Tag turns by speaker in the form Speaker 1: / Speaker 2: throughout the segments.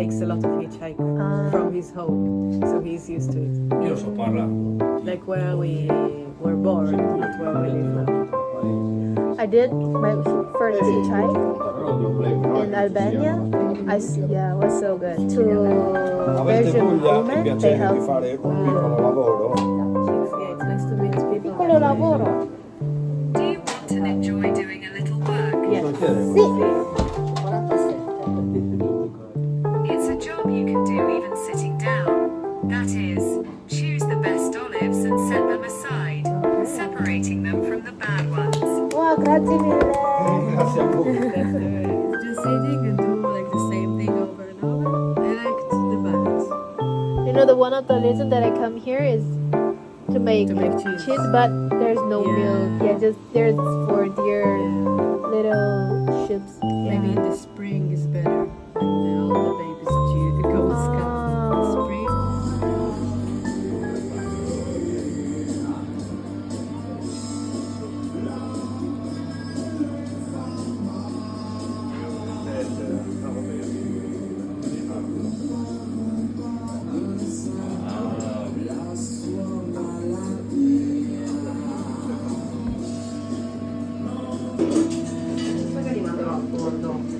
Speaker 1: takes a lot of hitchhike from his home, so he's used to it.
Speaker 2: Io so parlare.
Speaker 1: Like where we were born, not where we live now.
Speaker 3: I did my first hitchhike in Albania. Yeah, it was so good. To
Speaker 2: Avete
Speaker 3: Belgium
Speaker 2: voglia e
Speaker 3: women, they
Speaker 2: piacere di
Speaker 3: have
Speaker 2: fare un piccolo lavoro?
Speaker 1: Yeah, it's nice to meet people.
Speaker 3: piccolo lavoro.
Speaker 4: Do you want and enjoy doing a little work?
Speaker 3: Sì.
Speaker 4: It's a job you can do even sitting down. That is, choose the best olives and set them aside, separating them from the bad ones.
Speaker 3: Wow, grazie mille.
Speaker 2: Grazie a voi.
Speaker 1: Just sitting and do like the same thing over and over. I liked the balance.
Speaker 3: You know, the one of the reason that I come here is to make
Speaker 1: cheese.
Speaker 3: but there's no
Speaker 1: Yeah.
Speaker 3: milk. Yeah, just there's for dear little ships.
Speaker 1: Maybe in the spring is better when all the babies due the goats come. In the spring.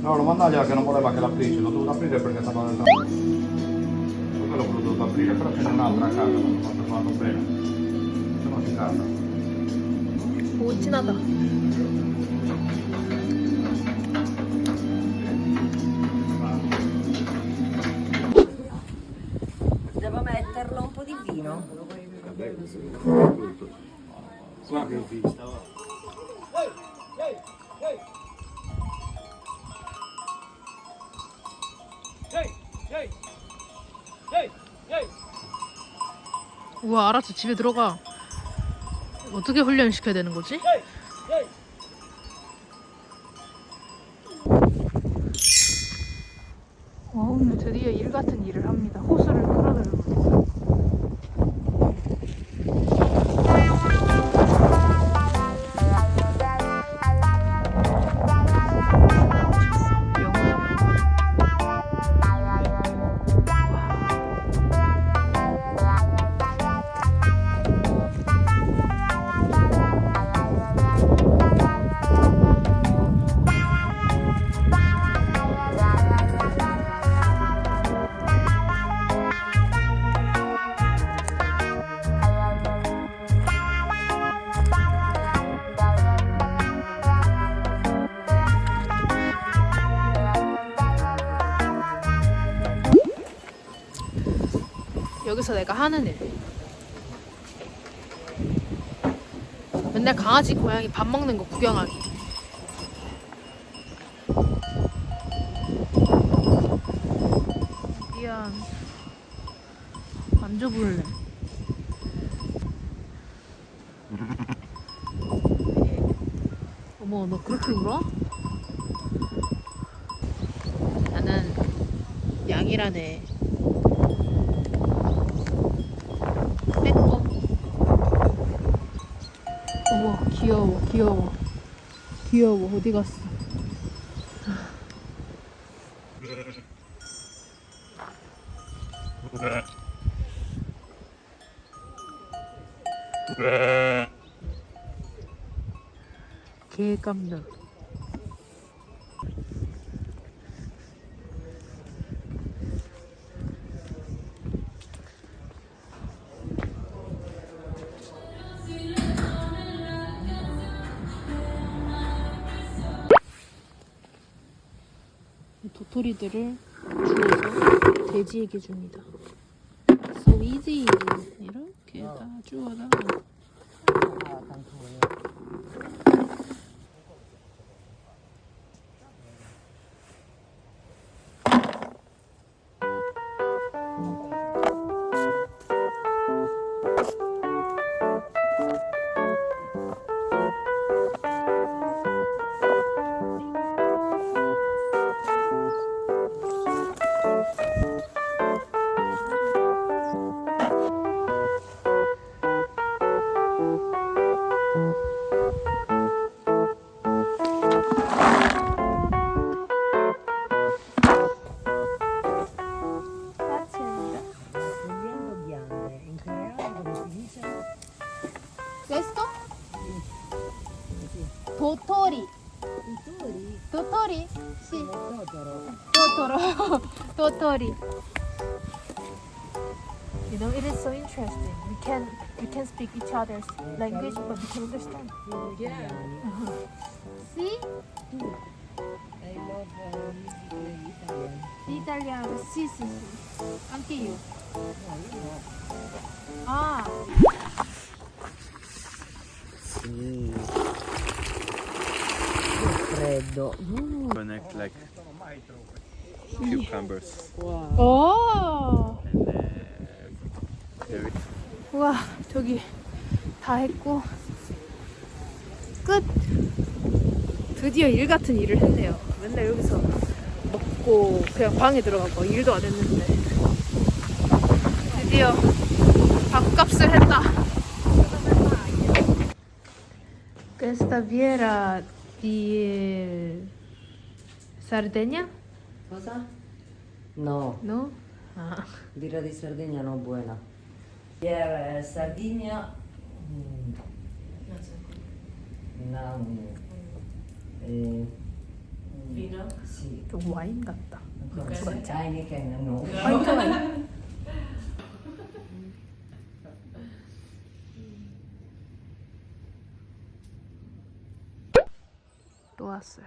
Speaker 2: No, lo mandagliela che non voleva che l'aprissi, l'ho dovuto aprire perché stava nel tavolo. Per quello che l'ho dovuto aprire, però ce n'è un'altra a casa, non ho fatto bene. Se no si casa.
Speaker 3: 오, 진하다.
Speaker 5: Devo metterlo un po' di vino?
Speaker 2: Guarda che vista,
Speaker 6: 우와, 알았어. 집에 들어가. 어떻게 훈련시켜야 되는 거지? 와, 오늘 드디어 일 같은 일을 합니다. 호수를 끌어들이고 있어. 여기서 내가 하는 일. 맨날 강아지, 고양이 밥 먹는 거 구경하기. 미안. 만져볼래. 어머, 너 그렇게 울어? 나는 양이라네. 빼꼼. 어머, 귀여워, 귀여워. 귀여워, 어디 갔어? 개 깜짝. 도토리들을 주워서 돼지에게 줍니다. So easy. 이렇게 다 주워다. Totoro. Totori. You know, it is so interesting. We can speak each other's language, but we can understand.
Speaker 1: Yeah.
Speaker 6: See?
Speaker 5: I love music Italian.
Speaker 6: Italiano. Sì, sì, sì. Anche io. Ah.
Speaker 5: Sì. Che freddo.
Speaker 2: Connect like cucumbers.
Speaker 6: 오. 우와, 저기 다 했고 끝. 드디어 일 같은 일을 했네요. 맨날 여기서 먹고 그냥 방에 들어가고 일도 안 했는데 드디어 밥값을 했다. Questa birra di Sardegna?
Speaker 5: Cosa? No,
Speaker 6: No? Ah.
Speaker 5: birra di Sardegna no buena. Birra Sardegna. No.
Speaker 1: Vino?
Speaker 5: Sì.
Speaker 6: 와인 같다.
Speaker 5: Heineken no.
Speaker 6: 또 왔어요.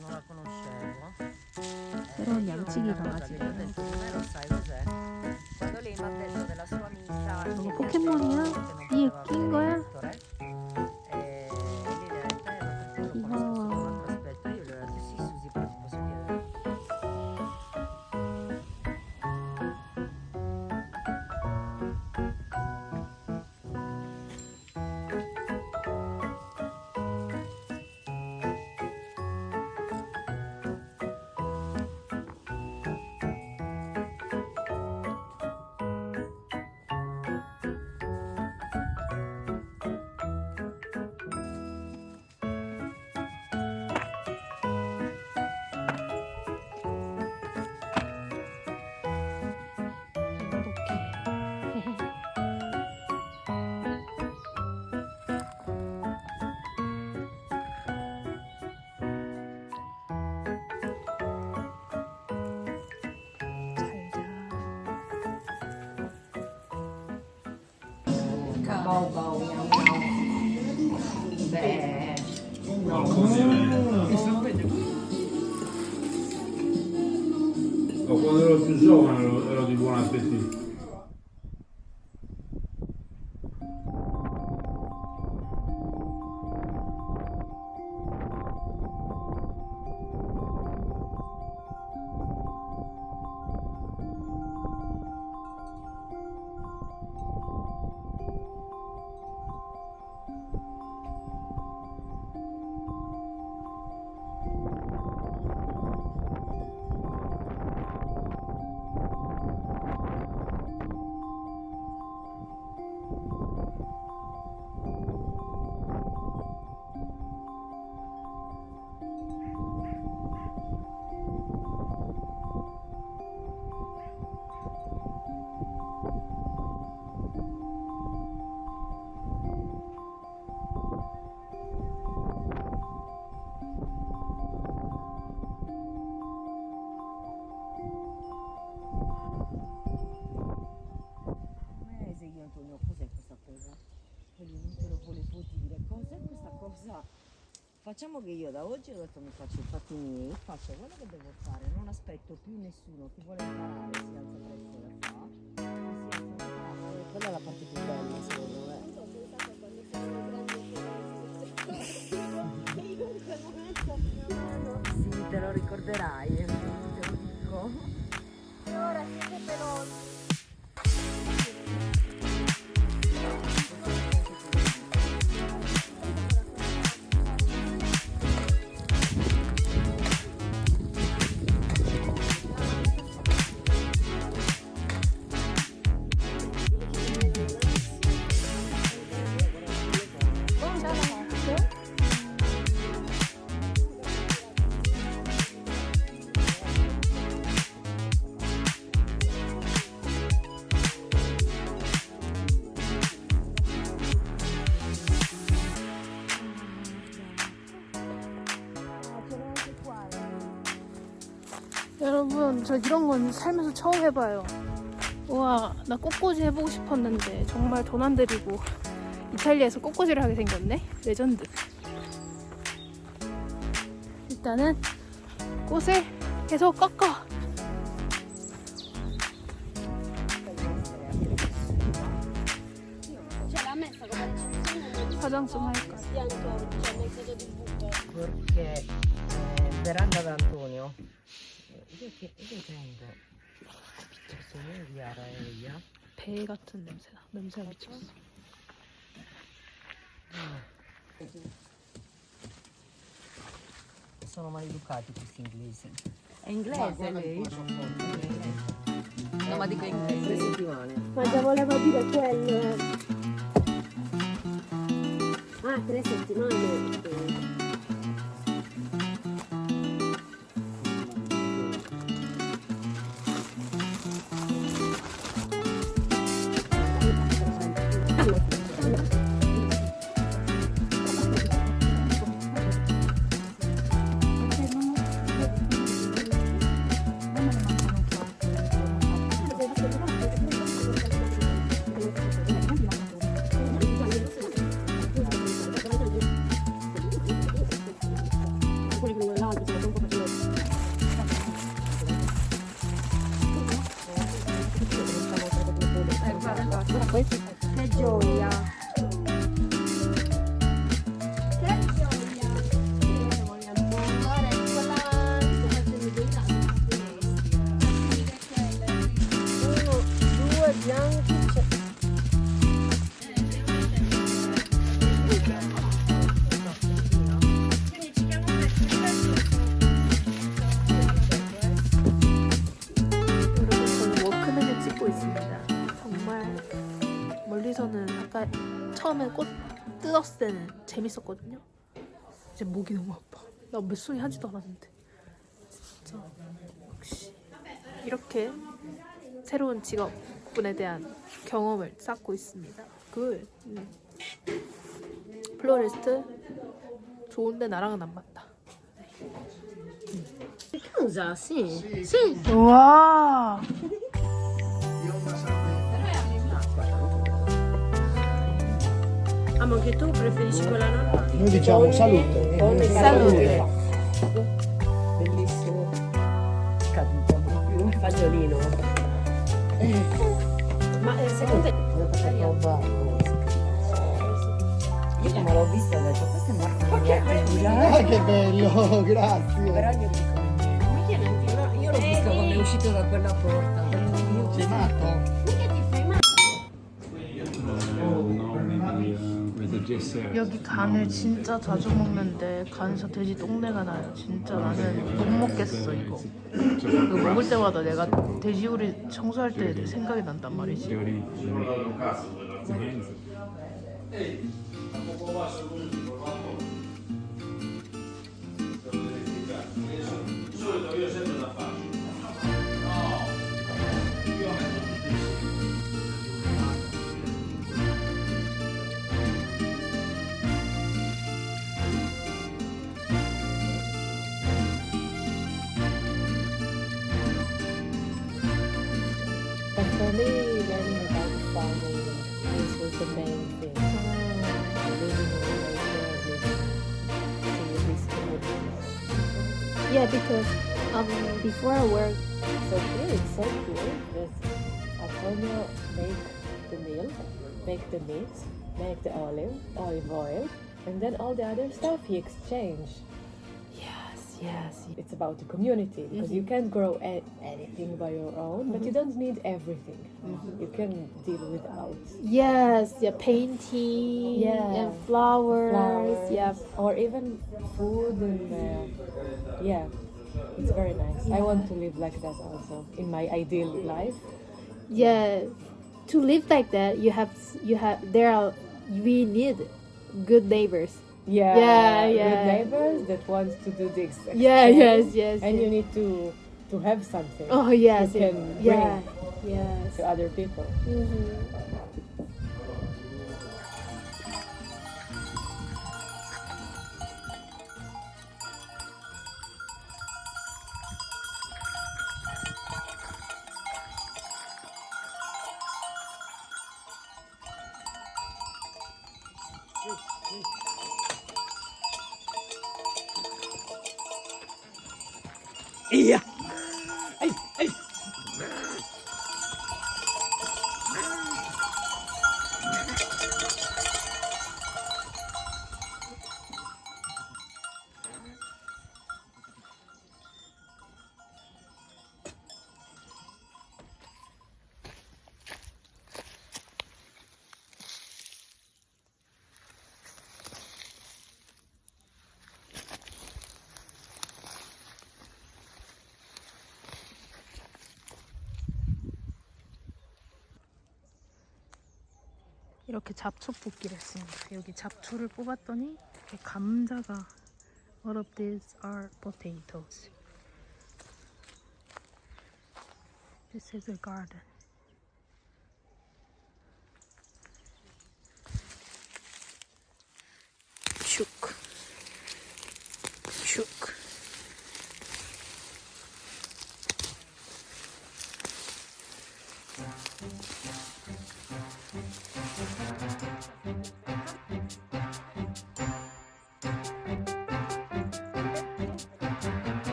Speaker 5: Non la conoscevo.
Speaker 6: 새로운 양치기
Speaker 5: Io
Speaker 6: 강아지예요.
Speaker 5: ho detto, lo sai cos'è? Quando lei mi ha detto della sua amica che
Speaker 6: 저거
Speaker 5: piaceva,
Speaker 6: 포켓몬이야?
Speaker 5: che non
Speaker 6: 이에
Speaker 5: poteva
Speaker 6: 낀
Speaker 5: vedere
Speaker 6: 거야?
Speaker 5: Ettore, e lei le ha detto, perché io lo conosco sotto un altro aspetto. Io le ho detto, sì, Susi, però ti posso chiedere. Bau bau miau miau. Beh,
Speaker 2: Quando ero più giovane ero di buon appetito.
Speaker 5: Io Antonio, cos'è questa cosa? Quelli non te lo volevo dire. Cos'è questa cosa? Facciamo che io da oggi ho detto mi faccio i fatti miei, faccio quello che devo fare, non aspetto più nessuno. Chi vuole imparare si alza presto da fa. Chi si alza da fa. Quella è la parte più bella secondo me. Sì, te lo ricorderai, te lo dico.
Speaker 3: Ora siete pelosi.
Speaker 6: 여러분, 저 이런 건 살면서 처음 해봐요. 우와, 나 꽃꽂이 해보고 싶었는데 정말 돈 안 들이고 이탈리아에서 꽃꽂이를 하게 생겼네. 레전드. 일단은 꽃을 계속 꺾어. 화장 좀 할까?
Speaker 5: Perché veranda d'Antonio. Io tengo piuttosto di Araia.
Speaker 6: 배 같은 냄새나. 냄새가 미쳤어.
Speaker 5: Sono maleducati questi inglesi. È inglese lei? No, ma dico inglese. 3 settimane.
Speaker 3: Ma già voleva dire quello. Ah, 3 settimane. Che gioia. Uno, due bianchi.
Speaker 6: 여러분, 저는 워크맨을 찍고 있습니다. 정말 멀리서는 아까 처음에 꽃 뜯었을 때는 재밌었거든요. 이제 목이 너무 아파. 나 몇 송이 하지도 않았는데. 진짜 역시 이렇게 새로운 직업군에 대한 경험을 쌓고 있습니다. 플로리스트 좋은데 나랑은 안 맞다.
Speaker 3: Scusa, sì.
Speaker 6: 와.
Speaker 3: Ah, ma anche tu preferisci quella normale?
Speaker 7: Noi diciamo salute.
Speaker 6: Salute.
Speaker 5: Bellissimo. Capito proprio.
Speaker 3: Fagiolino. Ma secondo te...
Speaker 5: Io come l'ho vista ho detto questo è Marco
Speaker 7: Ah, che bello, grazie.
Speaker 5: Però io dico
Speaker 3: Mi chiede anche no, io l'ho visto quando è uscito da quella porta.
Speaker 7: Sei matto?
Speaker 3: Mica ti fai male.
Speaker 6: 여기 간을 진짜 자주 먹는데 간에서 돼지 똥내가 나요. 진짜 나는 못 먹겠어 이거. 이거 먹을 때마다 내가 돼지우리 청소할 때 생각이 난단 말이지.
Speaker 8: But for me, learning about farming, this was the main thing. Living in nature, seeing these communities.
Speaker 3: Yeah, because before I work,
Speaker 8: So here it's so cool that Antonio make the milk, make the meat, make the olive oil, and then all the other stuff he exchanged.
Speaker 3: yes.
Speaker 8: It's about the community because you can't grow anything by your own, but you don't need everything. You can deal without.
Speaker 3: Yes, yeah, painting
Speaker 8: Yeah.
Speaker 3: and flowers.
Speaker 8: Flowers,
Speaker 3: Yeah.
Speaker 8: or even food and yeah, it's very nice. I want to live like that also in my ideal life.
Speaker 3: Yeah, to live like that, we need good neighbors.
Speaker 8: Yeah,
Speaker 3: Yeah.
Speaker 8: good neighbors that want to do this.
Speaker 3: Yeah,
Speaker 8: exchange,
Speaker 3: yes.
Speaker 8: And you need to have something
Speaker 3: Oh yes,
Speaker 8: you can
Speaker 3: yeah,
Speaker 8: bring
Speaker 3: yes.
Speaker 8: to other people.
Speaker 7: Via! Ehi, ehi!
Speaker 6: 이렇게 잡초 뽑기를 했습니다. 여기 잡초를 뽑았더니 이렇게 감자가 all of these are potatoes. This is a garden. 슉. 슉.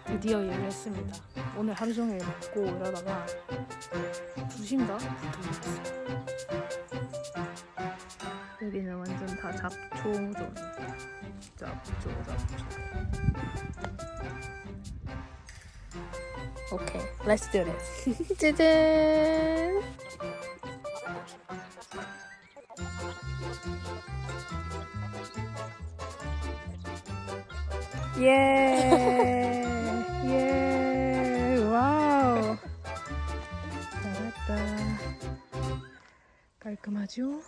Speaker 6: 드디어 일을 했습니다. 오늘 하루 종일 먹고 이러다가 부심다 붙어있어요. 여기는 완전 다 잡초존. 잡초. 오케이, let's do this. 짜잔! 예! 예! 와우! 잘했다. 깔끔하죠?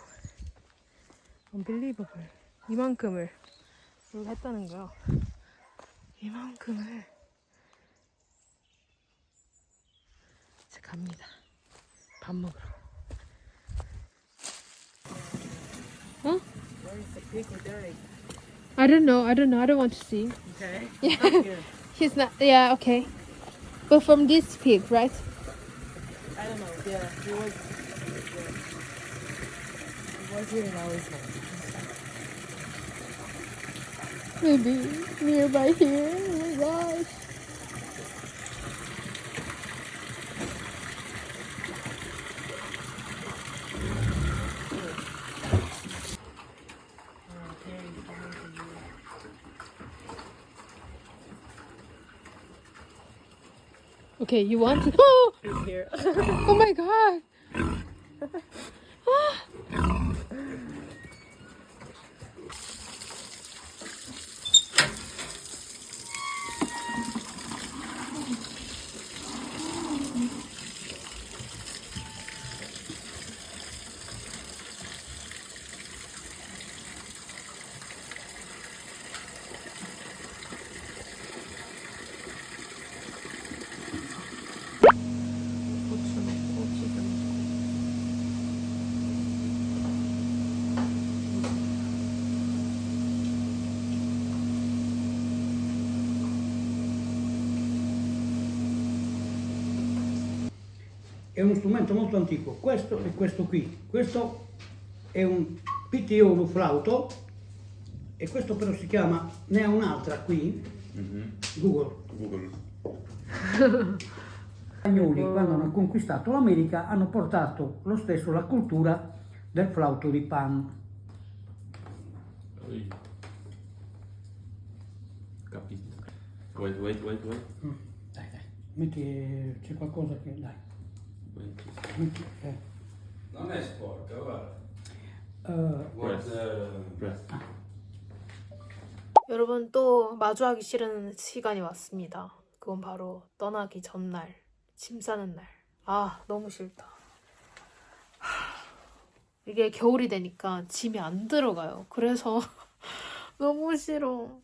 Speaker 6: Unbelievable. 이만큼을 이렇게 했다는 거야. 이만큼을 이제 갑니다. 밥 먹으러. 어? I don't know. I don't want to see.
Speaker 5: Okay.
Speaker 6: Yeah. He's not. Yeah. Okay. But from this pig, right?
Speaker 5: I don't know. Yeah, he was here now. He's not.
Speaker 6: Maybe nearby here. Oh my gosh. Okay, you want to? Oh!
Speaker 5: Here.
Speaker 6: Oh my god! 고추 넣고 기름.
Speaker 7: È uno strumento molto antico, questo e questo qui. Questo è un PTO, uno flauto, e questo però si chiama, ne ha un'altra qui, Google. Gli spagnoli, quando hanno conquistato l'America, hanno portato lo stesso la cultura del flauto di Pan.
Speaker 2: Capito. Wait.
Speaker 7: Dai, metti, c'è qualcosa che, dai. Metti,
Speaker 2: Non è sporca, guarda. Press.
Speaker 6: 여러분, 또 마주하기 싫은 시간이 왔습니다. 그건 바로 떠나기 전날, 짐 싸는 날. 아, 너무 싫다. 이게 겨울이 되니까 짐이 안 들어가요. 그래서 너무 싫어.